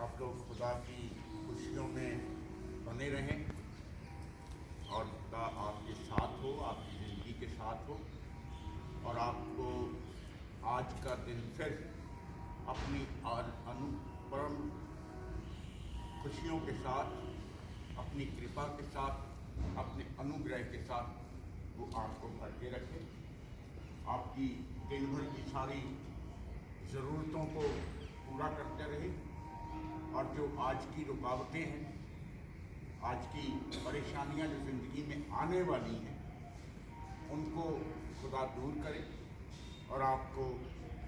आप लोग खुदा की खुशियों में बने रहें और खुदा आपके साथ हो, आपकी ज़िंदगी के साथ हो और आपको आज का दिन फिर अपनी परम खुशियों के साथ, अपनी कृपा के साथ, अपने अनुग्रह के साथ वो आपको भर के रखे, आपकी दिन भर की सारी ज़रूरतों को पूरा करते रहे और जो आज की रुकावटें हैं, आज की परेशानियां जो ज़िंदगी में आने वाली हैं, उनको खुदा दूर करे और आपको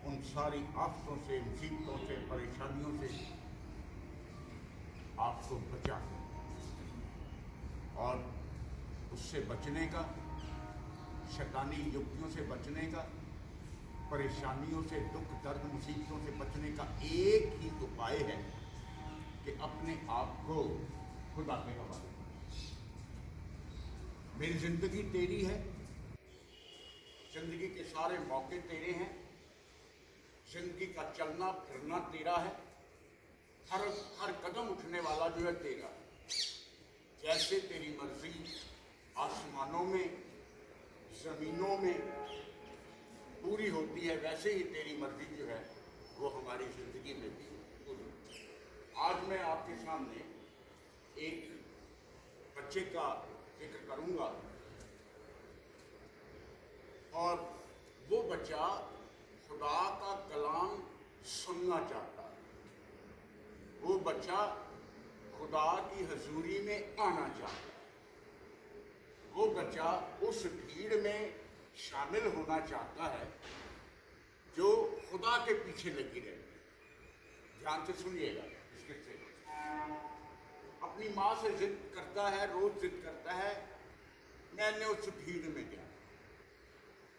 उन सारी आफतों से, मुसीबतों से, परेशानियों से आपको बचा और उससे बचने का, शैतानी युक्तियों से बचने का, परेशानियों से, दुख दर्द मुसीबतों से बचने का एक ही उपाय है कि अपने आप को खुदा के हवाले करें। मेरी ज़िंदगी तेरी है, ज़िंदगी के सारे मौके तेरे हैं, ज़िंदगी का चलना फिरना तेरा है, हर कदम उठने वाला जो है तेरा है। जैसे तेरी मर्जी आसमानों में, ज़मीनों में पूरी होती है, वैसे ही तेरी मर्जी जो है वो हमारी ज़िंदगी में भी पूरी होती है। आज मैं आपके सामने एक बच्चे का जिक्र करूंगा और वो बच्चा खुदा का कलाम सुनना चाहता है, वो बच्चा खुदा की हजूरी में आना चाहता है, वो बच्चा उस भीड़ में शामिल होना चाहता है जो खुदा के पीछे लगी रहती है। ध्यान से सुनिएगा इसके से। अपनी माँ से जिद करता है, रोज जिद करता है, मैंने उस भीड़ में जाना,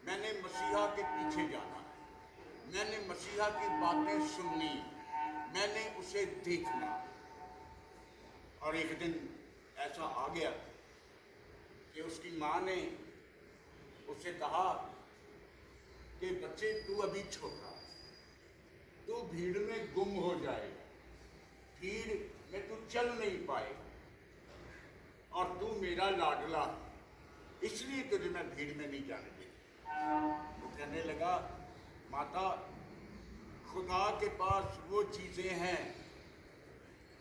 मैंने मसीहा के पीछे जाना है, मैंने मसीहा की बातें सुननी, मैंने उसे देखना। और एक दिन ऐसा आ गया कि उसकी माँ ने उसे कहा कि बच्चे तू अभी छोटा, तू भीड़ में गुम हो जाएगा, भीड़ में तू चल नहीं पाएगा और तू मेरा लाडला, इसलिए तुझे मैं भीड़ में नहीं जाने देता। वो कहने लगा, माता खुदा के पास वो चीज़ें हैं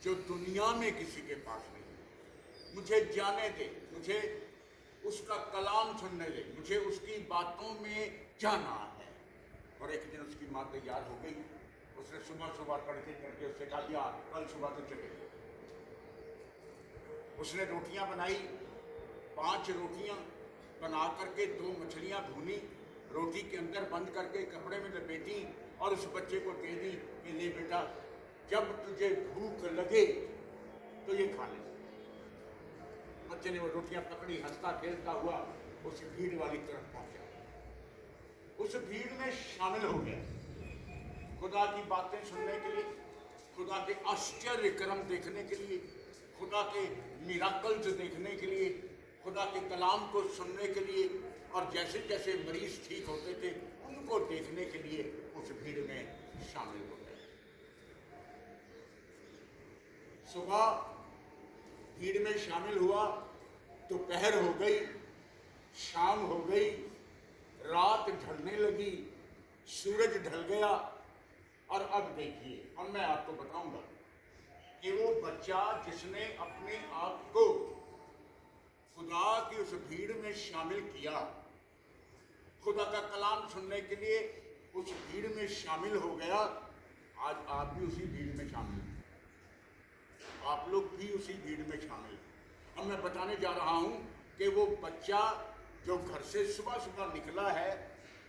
जो दुनिया में किसी के पास नहीं, मुझे जाने दे, मुझे उसका कलाम सुनने दे, मुझे उसकी बातों में जाना है। और एक दिन उसकी माँ तैयार हो गई, उसने सुबह सुबह तड़के करके उससे कहा, यार कल सुबह तो चले। उसने रोटियां बनाई, 5 रोटियां बना करके 2 मछलियां भूनी, रोटी के अंदर बंद करके कपड़े में लपेटी और उस बच्चे को दे दी कि ले बेटा, जब तुझे भूख लगे तो ये खा ले। बच्चे ने वो रोटियां पकड़ी, हंसता खेलता हुआ उस भीड़ वाली तरफ पहुंचा, उस भीड़ में शामिल हो गया, खुदा की बातें सुनने के लिए, खुदा के आश्चर्य कर्म देखने के लिए, खुदा के मिराकल्स देखने के लिए, खुदा के कलाम को सुनने के लिए और जैसे जैसे मरीज ठीक होते थे उनको देखने के लिए उस भीड़ में शामिल हो गए। सुबह भीड़ में शामिल हुआ, दोपहर हो गई, शाम हो गई, रात ढलने लगी, सूरज ढल गया और अब देखिए, अब मैं आपको बताऊंगा कि वो बच्चा जिसने अपने आप को खुदा की उस भीड़ में शामिल किया, खुदा का कलाम सुनने के लिए उस भीड़ में शामिल हो गया, आज आप भी उसी भीड़ में शामिल हैं, आप लोग भी उसी भीड़ में शामिल हैं। अब मैं बताने जा रहा हूं कि वो बच्चा जो घर से सुबह सुबह निकला है,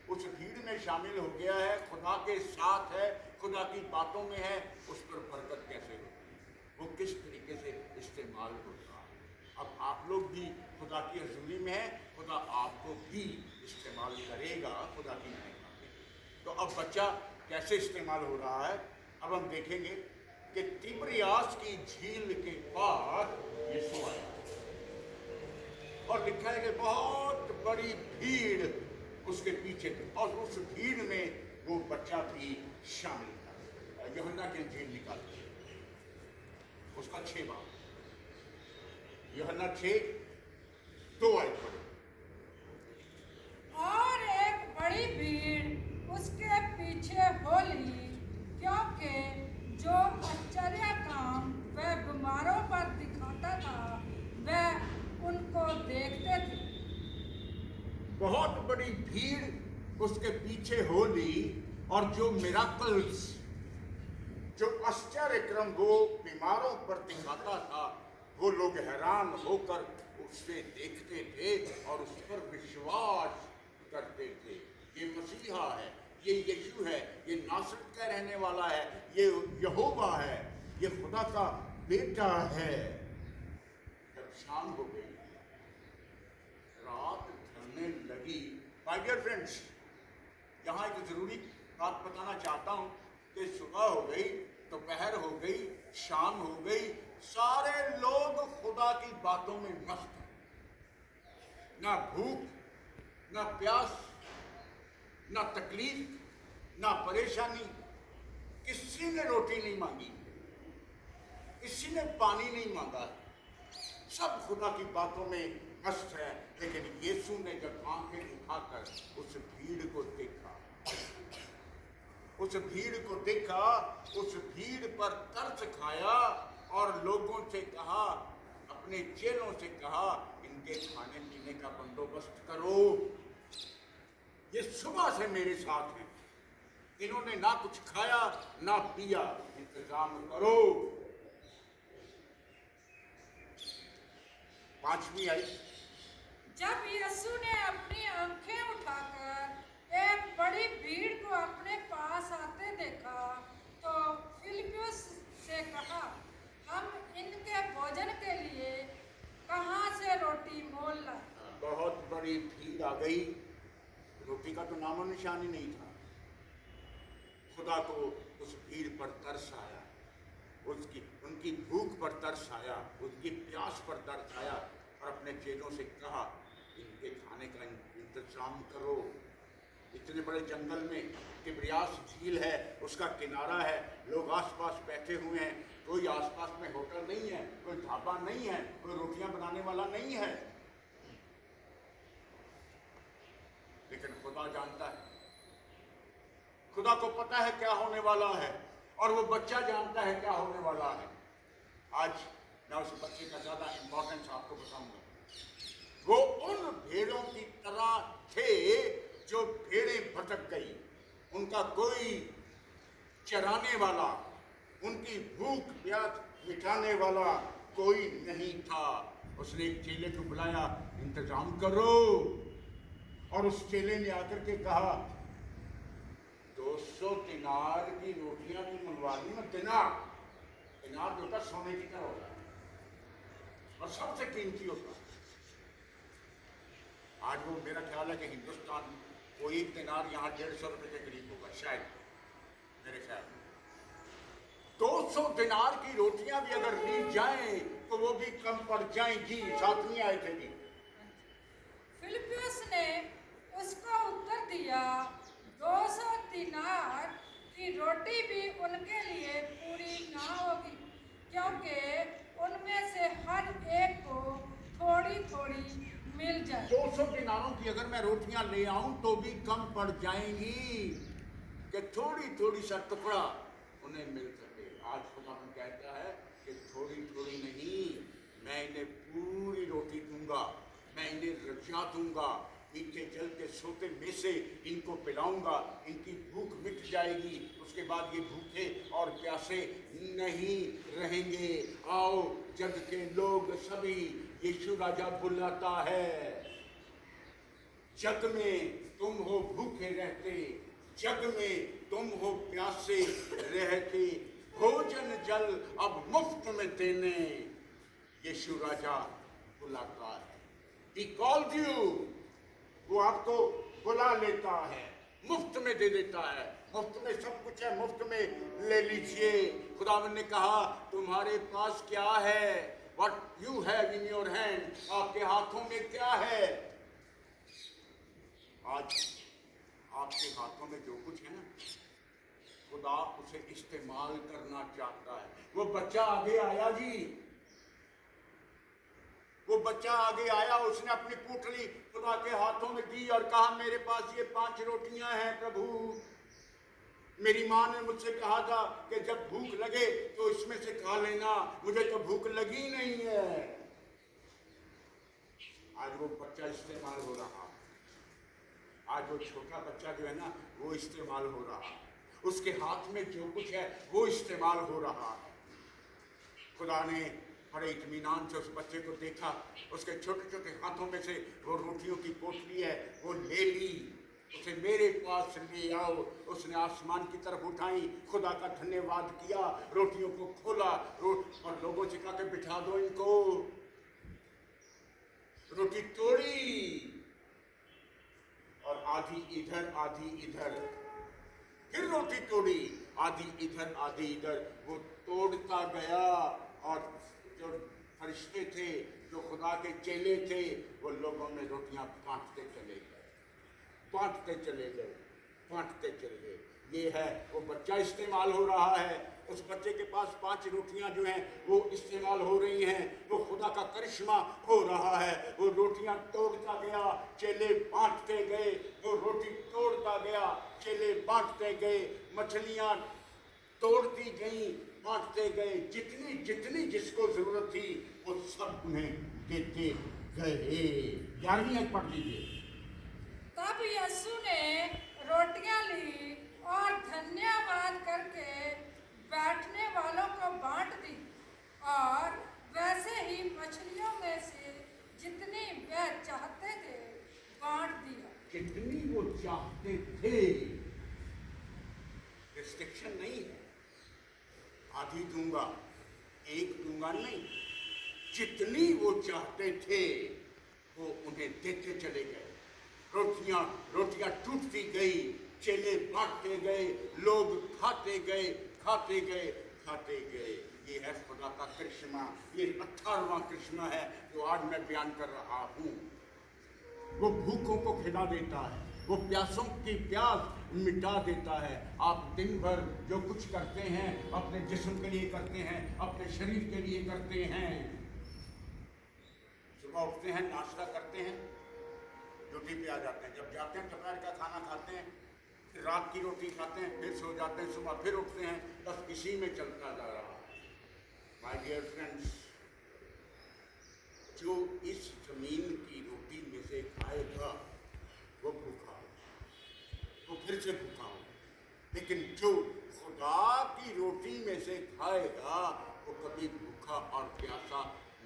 उस भीड़ में शामिल हो गया है, खुदा के साथ है, खुदा की बातों में है, उस पर बरकत कैसे होती है, वो किस तरीके से इस्तेमाल होता है। अब आप लोग भी खुदा की हजूरी में हैं, खुदा आपको भी इस्तेमाल करेगा खुदा की महिमा में। तो अब बच्चा कैसे इस्तेमाल हो रहा है, अब हम देखेंगे कि तिब्रियास की झील के पार यीशु आया और लिखा है कि बहुत बड़ी भीड़ उसके पीछे थी और उस भीड़ में वो बच्चा भी शामिल था। यूहन्ना की इंजील निकालते उसका 6 बाब, यूहन्ना 6:2 पढ़ो। और एक बड़ी भीड़ उसके पीछे हो ली, क्योंकि जो आश्चर्य काम वह बीमारों पर दिखाता था वह उनको देखते थे। बहुत बड़ी भीड़ उसके पीछे हो ली, और जो मिराकल्स, जो आश्चर्य क्रम वो बीमारों पर दिखाता था, वो लोग हैरान होकर उससे देखते थे और उस पर विश्वास करते थे। ये मसीहा है, ये यीशु है, ये नासरत का रहने वाला है, ये यहोवा है, ये खुदा का बेटा है। जब शाम हो गई, रात ढलने लगी। माय डियर फ्रेंड्स, यहाँ एक जरूरी बात बताना चाहता हूँ कि सुबह हो गई, दोपहर हो गई, शाम हो गई, सारे लोग खुदा की बातों में मस्त हैं। ना भूख, ना प्यास, ना तकलीफ, ना परेशानी, किसी ने रोटी नहीं मांगी, किसी ने पानी नहीं मांगा, सब खुदा की बातों में मस्त है। लेकिन यीशु ने जब आंखें उठाकर उस भीड़ को देखा, उस भीड़ को देखा, उस भीड़ पर तरस खाया और लोगों से कहा, अपने चेलों से कहा, इनके खाने पीने का बंदोबस्त करो, ये सुबह से मेरे साथ हैं, इन्होंने ना कुछ खाया ना पिया, इंतजाम करो। 5वीं आई। जब यीशु ने अपनी आंखें उठाकर एक बड़ी भीड़ को अपने पास आते देखा, तो फिलिप्पुस से कहा, हम इनके भोजन के लिए कहाँ से रोटी मोल लाएं? बहुत बड़ी भीड़ आ गई, रोटी का तो नामो निशान ही नहीं था। खुदा को उस भीड़ पर तरस आया, उनकी भूख पर तरस आया, उनकी प्यास पर तरस आया, और अपने चेलों से कहा, इनके खाने का इंतजाम करो। इतने बड़े जंगल में तिब्रियास झील है, उसका किनारा है, लोग आसपास बैठे हुए हैं, कोई आसपास में होटल नहीं है, कोई ढाबा नहीं है, कोई रोटियां बनाने वाला नहीं है। लेकिन खुदा जानता है, खुदा को पता है क्या होने वाला है, और वो बच्चा जानता है क्या होने वाला है। आज मैं उस बच्चे का ज्यादा इंपॉर्टेंस आपको बताऊंगा। वो उन भेड़ों की तरह थे जो भेड़ें भटक गई, उनका कोई चराने वाला, उनकी भूख प्यास मिटाने वाला कोई नहीं था। उसने एक चेले को बुलाया, इंतजाम करो, और उस चेले ने आकर के कहा, 200 दिनार की रोटियां भी मंगवा दी ना। दिनार जो होता सोने की तरह होता है और सबसे कीमती होता है। आज वो मेरा ख्याल है कि हिंदुस्तान को एक दिनार यहाँ 150 रुपए के करीब होगा शायद, मेरे ख्याल में। 200 दिनार की रोटियां भी अगर ली जाएं तो वो भी कम पड़ जाएंगी। साथ नहीं आए थे जी। फिलिप्पुस ने उसको उत्तर दिया, 200 दिनार की रोटी भी उनके लिए पूरी ना होगी, क्योंकि उनमें से हर एक को थोड़ी थोड़ी मिल जाए। 200 दिनारों की अगर मैं रोटियां ले आऊं तो भी कम पड़ जाएंगी, कि थोड़ी थोड़ी सा टुकड़ा उन्हें मिल सके। आज खुदा कहता है कि थोड़ी थोड़ी नहीं, मैं इन्हें पूरी रोटी दूंगा, मैं इन्हें रजा दूंगा, मीठे जल के सोते में से इनको पिलाऊंगा, इनकी भूख मिट जाएगी, उसके बाद ये भूखे और प्यासे नहीं रहेंगे। आओ जग के लोग सभी, यीशु राजा बुलाता है, जग में तुम हो भूखे रहते, जग में तुम हो प्यासे रहते, भोजन जल अब मुफ्त में देने यीशु राजा बुलाता है। He called you, वो आपको बुला लेता है, मुफ्त में दे देता है, मुफ्त में सब कुछ है, मुफ्त में ले लीजिए। खुदावंद ने कहा, तुम्हारे पास क्या है? What you have in your hand, आपके हाथों में क्या है? आज आपके हाथों में जो कुछ है ना, खुदा उसे इस्तेमाल करना चाहता है। वो बच्चा आगे आया जी, वो बच्चा आगे आया, उसने अपनी पूटली खुदा के हाथों में दी और कहा मेरे पास ये 5 रोटियां हैं प्रभु। मेरी माँ ने मुझसे कहा था कि जब भूख लगे तो इसमें से खा लेना, मुझे तो भूख लगी नहीं है। आज वो बच्चा इस्तेमाल हो रहा है, आज वो छोटा बच्चा जो है ना वो इस्तेमाल हो रहा है, उसके हाथ में जो कुछ है वो इस्तेमाल हो रहा है। खुदा ने बड़े इत्मीनान से उस बच्चे को देखा, उसके छोटे छोटे हाथों में से वो रोटियों की पोटली है वो ले ली, उसे मेरे पास ले आओ। उसने आसमान की तरफ उठाई, खुदा का धन्यवाद किया, रोटियों को खोला और लोगों से कहा कि बिठा दो इनको। रोटी तोड़ी और आधी इधर आधी इधर, फिर रोटी तोड़ी, आधी इधर आधी इधर। वो तोड़ता गया और जो फरिश्ते थे, जो खुदा के चेले थे, वो लोगों में रोटियां बांटते चले गए, बांटते चले गए, बांटते चले गए। ये है वो बच्चा इस्तेमाल हो रहा है। उस बच्चे के पास 5 रोटियां जो हैं वो इस्तेमाल हो रही हैं, वो खुदा का करिश्मा हो रहा है। वो रोटियां तोड़ता गया, चेले बांटते गए, वो रोटी तोड़ता गया, चेले बांटते गए, मछलियां तोड़ती गई, बांटते गए, जितनी जितनी जिसको जरूरत थी वो सब उन्हें देते गए। 11वीं आयत पढ़ लीजिए। तब यीशु ने रोटियां ली और धन्यवाद करके बैठने वालों को बांट दी, और वैसे ही मछलियों में से जितनी वे चाहते थे बांट दिया। जितनी वो चाहते थे, रिस्ट्रिक्शन नहीं है, आधी दूंगा, एक दूंगा नहीं, जितनी वो चाहते थे वो उन्हें देते चले गए। रोटियां टूटती गई, चेले बांटते गए, लोग खाते गए, खाते गए, खाते गए। ये है खुदा का करिश्मा। ये 18वां करिश्मा है जो आज मैं बयान कर रहा हूँ। वो भूखों को खिला देता है, वो प्यासों की प्यास मिटा देता है। आप दिन भर जो कुछ करते हैं अपने जिस्म के लिए करते हैं, अपने शरीर के लिए करते हैं। सुबह उठते हैं, नाश्ता करते हैं, ड्यूटी पे आ जाते हैं, जब जाते हैं दोपहर का खाना खाते हैं, फिर रात की रोटी खाते हैं, फिर सो जाते हैं, सुबह फिर उठते हैं, बस इसी में चलता जा रहा है। माय डियर फ्रेंड्स, जो इस जमीन की रोटी में से खाएगा वो भूखा हो, वो फिर से भूखा हो, लेकिन जो खुदा की रोटी में से खाएगा वो कभी भूखा और प्यासा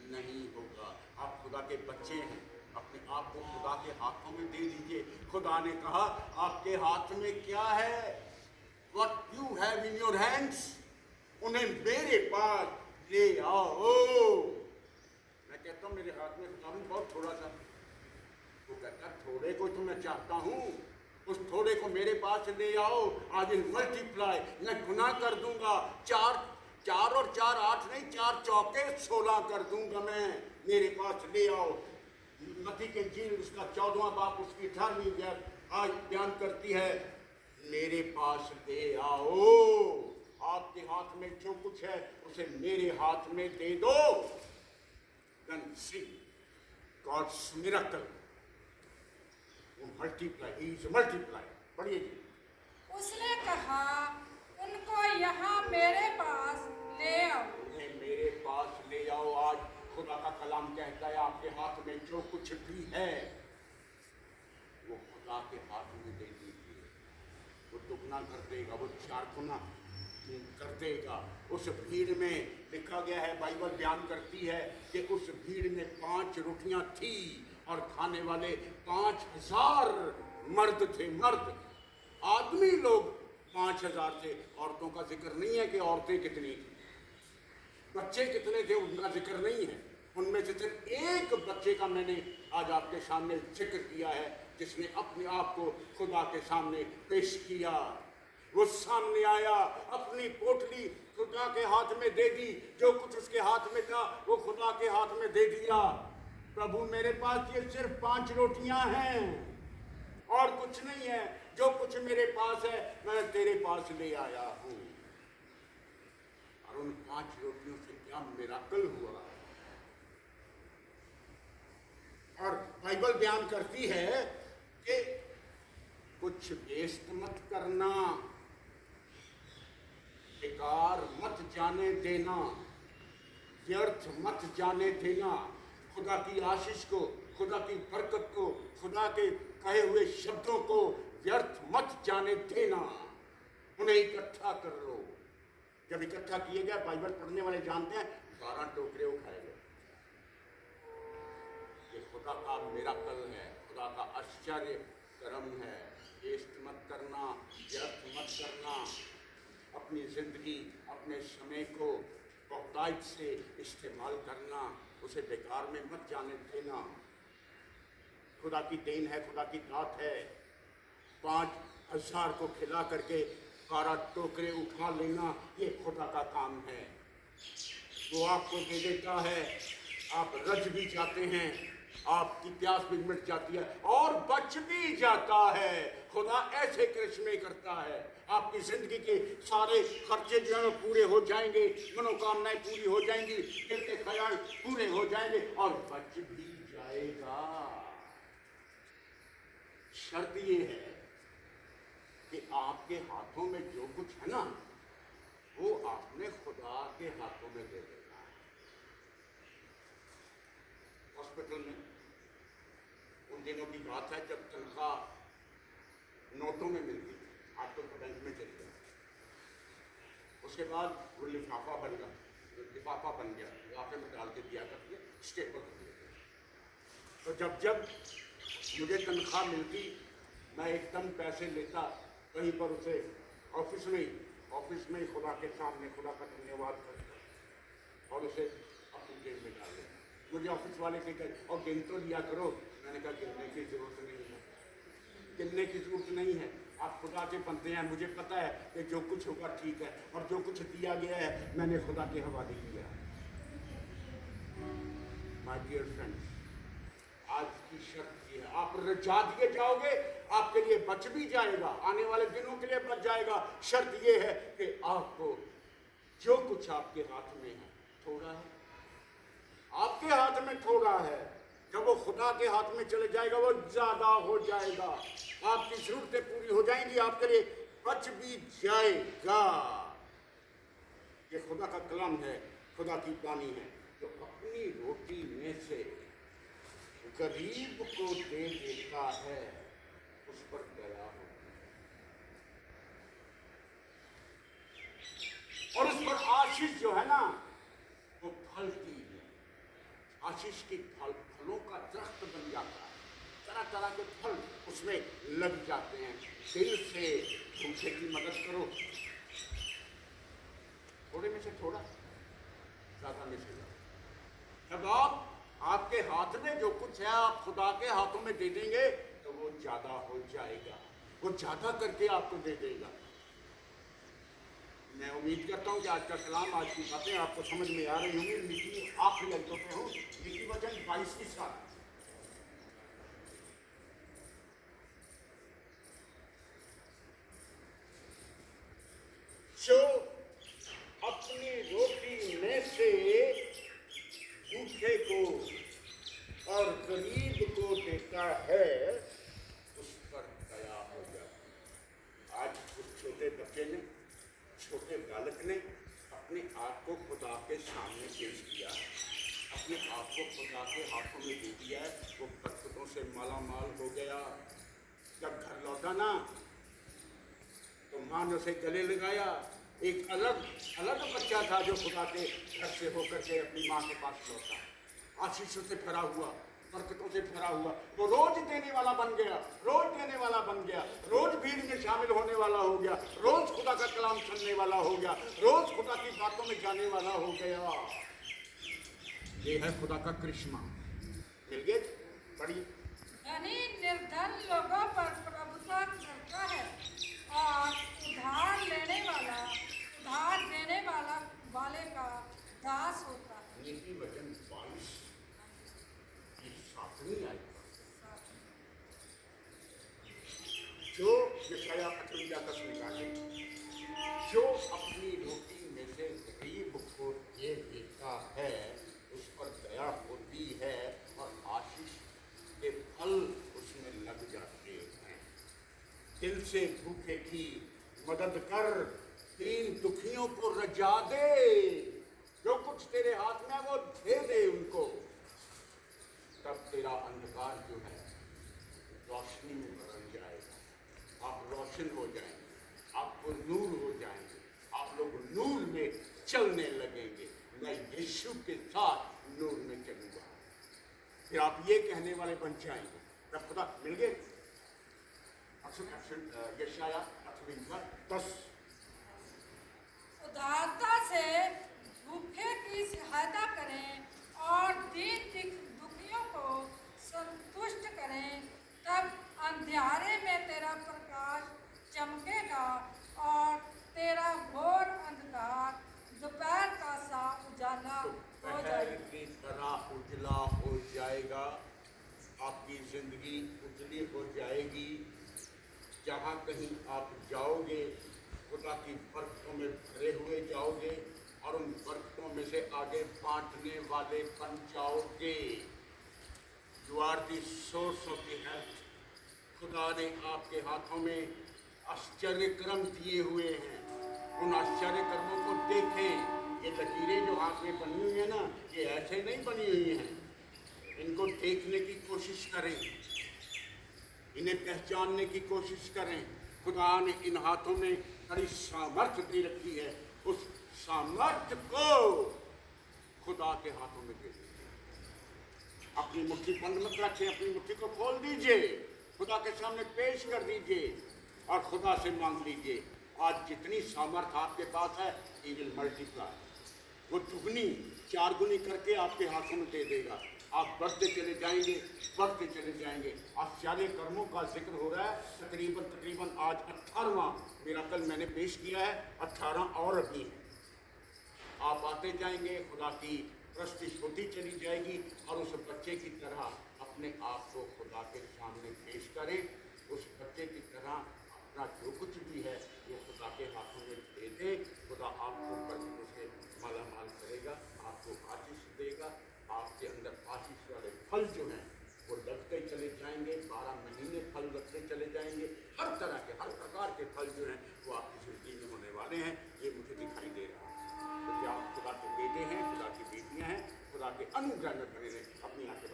नहीं होगा। आप खुदा के बच्चे हैं, अपने आप को खुदा के हाथों में दे दीजिए। खुदा ने कहा आपके हाथ में क्या है? What you have in your hands, उन्हें मेरे पास ले आओ। मैं कहता हूँ मेरे हाथ में खुदा में बहुत थोड़ा सा, वो कहता थोड़े को तो मैं चाहता हूँ, उस थोड़े को मेरे पास ले आओ। आज मल्टीप्लाई, मैं गुना कर दूंगा, 4 और 4 8 नहीं, 4 चौके 16 कर दूंगा मैं, मेरे पास ले आओ। मत्ती के इंजील उसका 14वां बाब उसकी 18वीं आज बयान करती है, मेरे पास ले आओ। आपके हाथ में जो कुछ है उसे मेरे हाथ में दे दो। Then see God's miracle. Multiply, he is multiply. पढ़िए जी। उसने कहा उनको यहाँ मेरे पास ले आओ। उन्हें मेरे पास ले आओ। आज खुदा का कलाम कहता है आपके हाथ में जो कुछ भी है वो खुदा के हाथ में दे दीजिए, वो दुगना कर देगा, वो 4 गुना कर देगा। उस भीड़ में लिखा गया है, बाइबल बयान करती है कि उस भीड़ में 5 रोटियां थी और खाने वाले 5000 मर्द थे। मर्द आदमी लोग 5000 थे, औरतों का जिक्र नहीं है कि औरतें कितनी थी, बच्चे कितने थे उनका जिक्र नहीं है। उनमें से सिर्फ एक बच्चे का मैंने आज आपके सामने जिक्र किया है, जिसने अपने आप को खुदा के सामने पेश किया। वो सामने आया, अपनी पोटली खुदा के हाथ में दे दी, जो कुछ उसके हाथ में था वो खुदा के हाथ में दे दिया। प्रभु मेरे पास ये सिर्फ 5 रोटियां हैं और कुछ नहीं है, जो कुछ मेरे पास है मैं तेरे पास ले आया हूँ। और उन 5 रोटियों से क्या मिराकल हुआ। और बाइबल बयान करती है कि कुछ वेस्ट मत करना, बेकार मत जाने देना, व्यर्थ मत जाने देना। खुदा की आशीष को, खुदा की बरकत को, खुदा के कहे हुए शब्दों को व्यर्थ मत जाने देना। उन्हें इकट्ठा कर लो। जब इकट्ठा किए गए, बाइबल पढ़ने वाले जानते हैं, 12 टोकरे उठाए गए। ये खुदा का मिराकल है, खुदा का आश्चर्य कर्म है। वेस्ट मत करना, व्यर्थ मत करना। अपनी जिंदगी, अपने समय को बहुतायत से इस्तेमाल करना, उसे बेकार में मत जाने देना। खुदा की देन है, खुदा की दात है। 5,000 को खिला करके 12 टोकरे उठा लेना, ये खुदा का काम है। वो आपको दे देता है, आप रज भी जाते हैं, आपकी प्यास भी मिट जाती है और बच भी जाता है। खुदा ऐसे करिश्मे करता है। आपकी जिंदगी के सारे खर्चे जो हैं पूरे हो जाएंगे, मनोकामनाएं पूरी हो जाएंगी, दिल के ख्याल पूरे हो जाएंगे और बच भी जाएगा। शर्त ये है कि आपके हाथों में जो कुछ है ना, वो आपने खुदा के हाथों में दे देना है। हॉस्पिटल में उन दिनों की बात है जब तनख्वाह नोटों में मिलती थी, आज तो बैंक में चली गई। उसके बाद वो लिफाफा बन गया, लिफाफे में डाल के दिया करती है, स्टेपल कर दिया। तो जब जब मुझे तनख्वाह मिलती, मैं एकदम पैसे लेता, कहीं पर उसे ऑफिस में ही खुदा के सामने खुदा का धन्यवाद करता और उसे अपनी जेब में डाल देता। मुझे ऑफिस वाले से कहे और गिन तो लिया करो। मैंने कहा गिनने की जरूरत नहीं है, गिनने की जरूरत नहीं है। आप खुदा के बनते हैं, मुझे पता है कि जो कुछ होगा ठीक है और जो कुछ दिया गया है मैंने खुदा के हवाले किया। माय डियर फ्रेंड्स, आज की शर्त ये है, आप रजा दिए जाओगे, आपके लिए बच भी जाएगा, आने वाले दिनों के लिए बच जाएगा। शर्त ये है कि आपको जो कुछ आपके हाथ में है, थोड़ा है, आपके हाथ में थोड़ा है, जब वो खुदा के हाथ में चले जाएगा वो ज्यादा हो जाएगा। आपकी जरूरतें पूरी हो जाएंगी, आपके लिए बच भी जाएगा। ये खुदा का कलाम है, खुदा की बानी है, जो अपनी रोटी में से गरीब को दे देता है, उस पर दया हो और उस पर आशीष जो है ना वो फलती है। आशीष की फलों का दरख्त बन जाता है, तरह तरह के फल उसमें लग जाते हैं। दिल से भूखे की मदद करो, थोड़े में से थोड़ा, ज्यादा में से ज्यादा। जब आपके हाथ में जो कुछ है आप खुदा के हाथों में दे देंगे तो वो ज्यादा हो जाएगा, वो ज्यादा करके आपको दे देगा। मैं उम्मीद करता हूँ कि आज का कलाम, आज की बातें आपको समझ में आ रही होंगी। नीति आखिरी अंकों पे हूँ, नीति वचन 22 साल। जो अपनी रोटी में से भूखे को और गरीब को देता है, उस पर दया हो जाती। आज उस छोटे बच्चे ने, छोटे बालक ने अपने आप को खुदा के सामने पेश किया, अपने आप को खुदा के हाथों में दे दिया है, वो बरकतों से माला माल हो गया। जब घर लौटा ना तो माँ ने उसे गले लगाया। एक अलग बच्चा था जो खुदा के घर से होकर के अपनी माँ के पास लौटा, आशीषों से भरा हुआ, बरकतों से भरा हुआ। वो रोज देने वाला बन गया, रोज देने वाला बन गया, रोज भीड़ में शामिल होने वाला हो गया, रोज खुदा का कलाम सुनने वाला हो गया, रोज खुदा की बातों में जाने वाला हो गया। ये है खुदा का करिश्मा। मिल गए बड़ी यानी निर्धन लोगों पर प्रभुता करता है और उधार देने वाले का दास होता है। नीति वचन 22 की 7वीं आयत, जो सीधा कस निकाले, जो अपनी रोटी में से गरीब को दे देता है उस पर दया होती है और आशीष के फल उसमें लग जाते हैं। दिल से भूखे की मदद कर, 3 दुखियों को रजा दे, जो कुछ तेरे हाथ में है वो दे दे उनको, तब तेरा अंधकार जो है रोशनी में बदल जाएगा, आप रोशन हो जाएंगे, आपको नूर हो जाएंगे, आप लोग नूर में चलने लगेंगे। मैं यीशु के साथ नूर में चलूंगा, फिर आप ये कहने वाले बन जाएंगे। तब खुदा मिल गए। यशाया 8:10। उदारता से भूखे की सहायता करें और दीन दुखियों को संतुष्ट करें, तब अंधियारे में तेरा प्रकाश चमकेगा और तेरा घोर अंधकार दोपहर का सा उजाला हो जाएगा। की तरह उजला हो जाएगा, आपकी जिंदगी उजली हो जाएगी। जहाँ कहीं आप जाओगे खुदा की बरकतों में भरे हुए जाओगे और उन बरकतों में से आगे बांटने वाले बन जाओगे। You are the source of the health. खुदा ने आपके हाथों में आश्चर्य कर्म दिए हुए हैं, उन आश्चर्य कर्मों को देखें। ये लकीरें जो हाथ में बनी हुई है ना, ये ऐसे नहीं बनी हुई हैं, इनको देखने की कोशिश करें, इन्हें पहचानने की कोशिश करें। खुदा ने इन हाथों में बड़ी सामर्थ्य दे रखी है, उस सामर्थ्य को खुदा के हाथों में दे दीजिए। अपनी मुट्ठी बंद मत रखें, अपनी मुट्ठी को खोल दीजिए, खुदा के सामने पेश कर दीजिए और खुदा से मांग लीजिए। आज जितनी सामर्थ्य आपके पास है, ही विल मल्टीप्लाई, वो दुगनी 4 गुनी करके आपके हाथों में दे देगा। आप बढ़ते चले जाएंगे, बढ़ते चले जाएंगे। आश्चर्य कर्मों का जिक्र हो रहा है। तकरीबन आज 18वां मेरा कल मैंने पेश किया है, 18 और अभी है। आप आते जाएंगे, खुदा की प्रस्तिश होती चली जाएगी और उस बच्चे की तरह अपने आप को खुदा के सामने पेश करें। उस बच्चे की तरह अपना जो कुछ भी है वो खुदा के हाथों में दे दें। खुदा आपको बरकतों से मालामाल करेगा, आपको आशीष देगा। आपके अंदर आशीष वाले फल जो हैं वो लगते चले जाएंगे, 12 महीने फल लगते चले जाएंगे। हर तरह के, हर प्रकार के फल जो हैं वो आपकी जिंदगी में होने वाले हैं। ये मुझे दिखाई दे रहा है। तो क्या आप खुदा के बेटे हैं, खुदा की बेटियां हैं, खुदा के अनुग्रह में बने रहें। अपनी आंखें